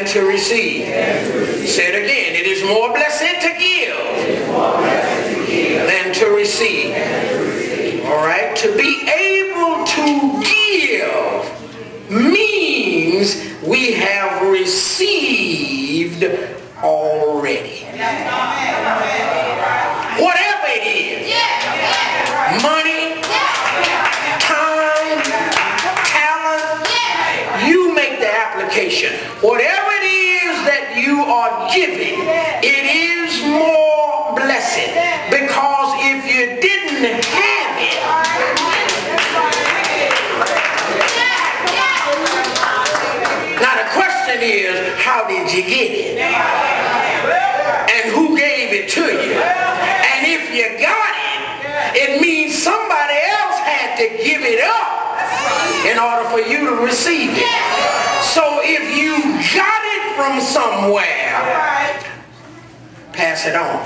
to receive. Say it again. It is more blessed to give than to receive. All right. To be able to give means we have received already. Whatever it is. Money, time, talent, you make the application. Whatever it is that you are giving, it is more blessed. Because if you didn't have it, now the question is, how did you get it? And who gave it to you? And if you got it, it means somebody else had to give it up in order for you to receive it. So if you got it from somewhere, pass it on.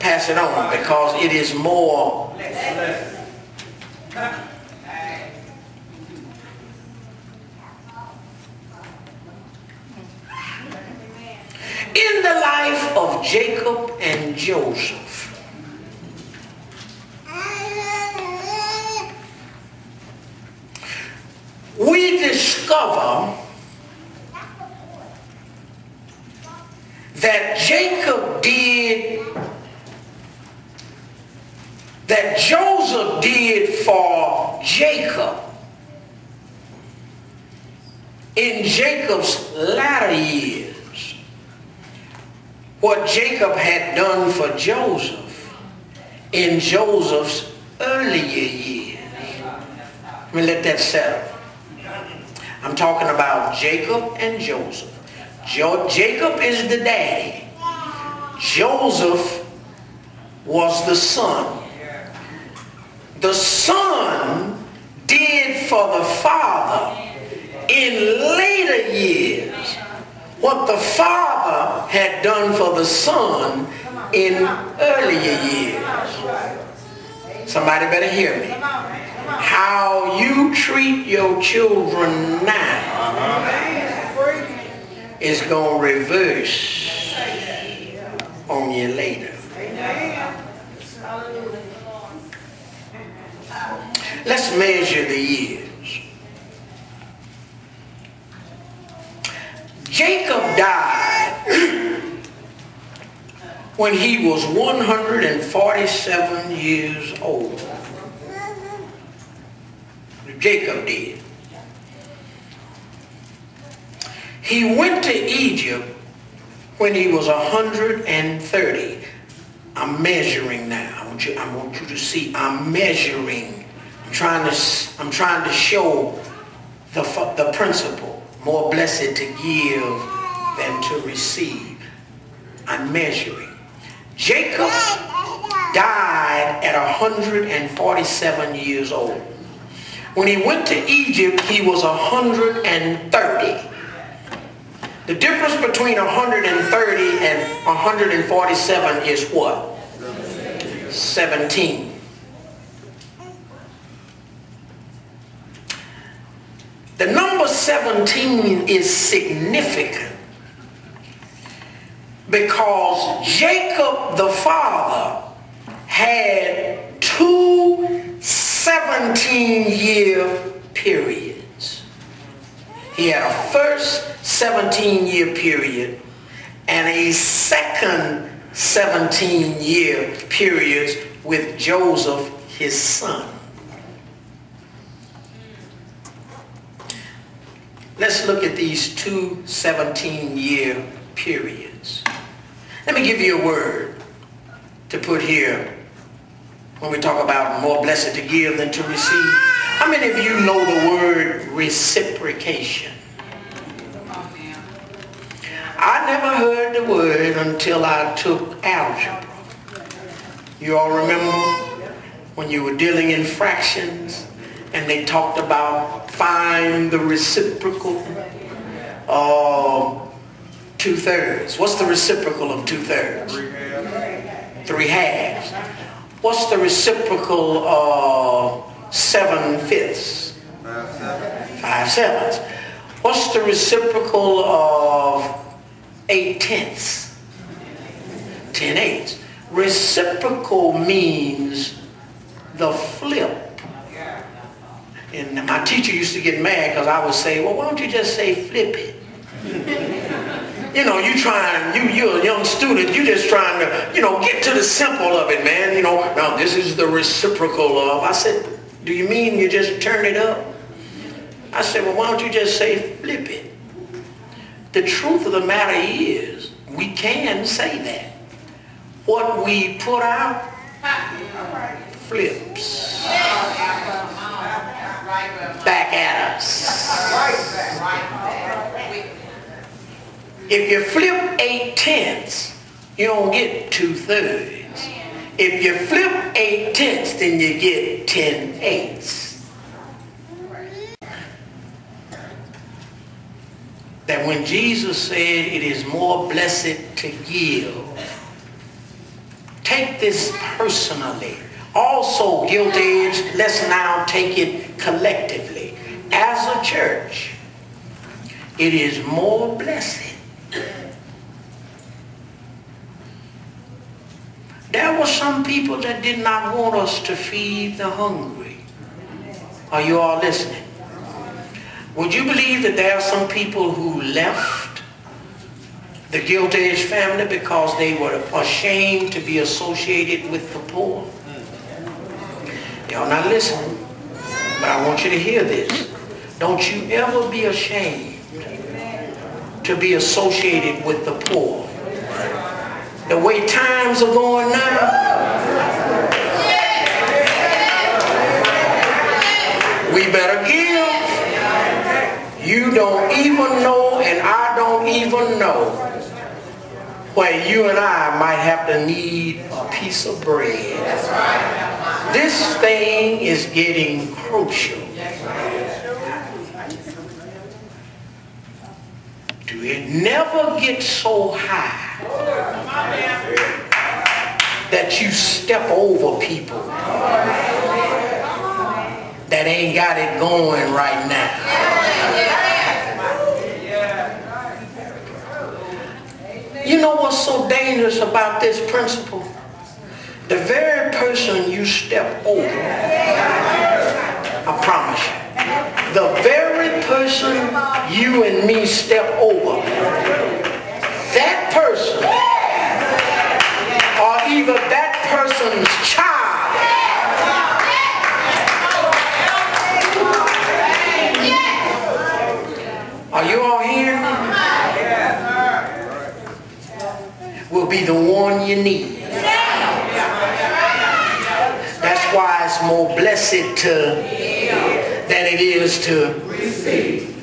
Pass it on, because it is more. In the life of Jacob and Joseph, we discover that Joseph did for Jacob in Jacob's latter years what Jacob had done for Joseph in Joseph's earlier years. Let me let that settle. I'm talking about Jacob and Joseph. Jacob is the daddy. Joseph was the son. The son did for the father in later years what the father had done for the son in earlier years. Somebody better hear me. How you treat your children now is going to reverse on you later. Let's measure the years. Jacob died when he was 147 years old. Jacob did. He went to Egypt when he was 130. I'm measuring now. I want you to see. I'm measuring. I'm trying to show the principle. More blessed to give than to receive. I'm measuring. Jacob died at 147 years old. When he went to Egypt, he was 130. The difference between 130 and 147 is what? 17. The number 17 is significant because Jacob the father had two 17-year periods. He had a first 17-year period and a second 17-year period with Joseph, his son. Let's look at these two 17-year periods. Let me give you a word to put here when we talk about more blessed to give than to receive. How many of you know the word reciprocation? I never heard the word until I took algebra. You all remember when you were dealing in fractions and they talked about find the reciprocal of 2/3. What's the reciprocal of 2/3? 3 halves. What's the reciprocal of 7/5? 5/7. What's the reciprocal of 8/10? 10/8. Reciprocal means the flip. And my teacher used to get mad because I would say, well, why don't you just say flip it? You know, you're a young student, you're just trying to, get to the simple of it, man. Now this is the reciprocal of. I said, do you mean you just turn it up? I said, well, why don't you just say flip it? The truth of the matter is, we can say that. What we put out flips back at us. If you flip 8/10, you don't get 2/3. If you flip 8/10, then you get 10/8. That when Jesus said it is more blessed to give, take this personally. Also, Gilt age, let's now take it collectively. As a church, it is more blessed. There were some people that did not want us to feed the hungry. Are you all listening? Would you believe that there are some people who left the Gilt age family because they were ashamed to be associated with the poor? Y'all not listening, but I want you to hear this. Don't you ever be ashamed to be associated with the poor. The way times are going now, we better give. You don't even know, and I don't even know, where you and I might have to need a piece of bread. This thing is getting crucial. Do it never get so high that you step over people that ain't got it going right now. You know what's so dangerous about this principle? The very person you step over, I promise you, the very person you and me step over, that person, or either that person's child, are you all hearing me? Will be the one you need. That's why it's more blessed than it is to receive.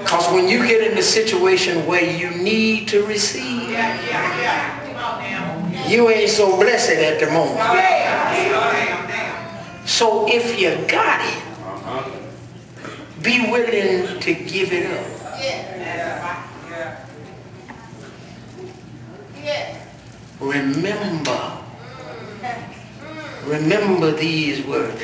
Because when you get in the situation where you need to receive, you ain't so blessed at the moment. So if you got it, be willing to give it up. Remember these words.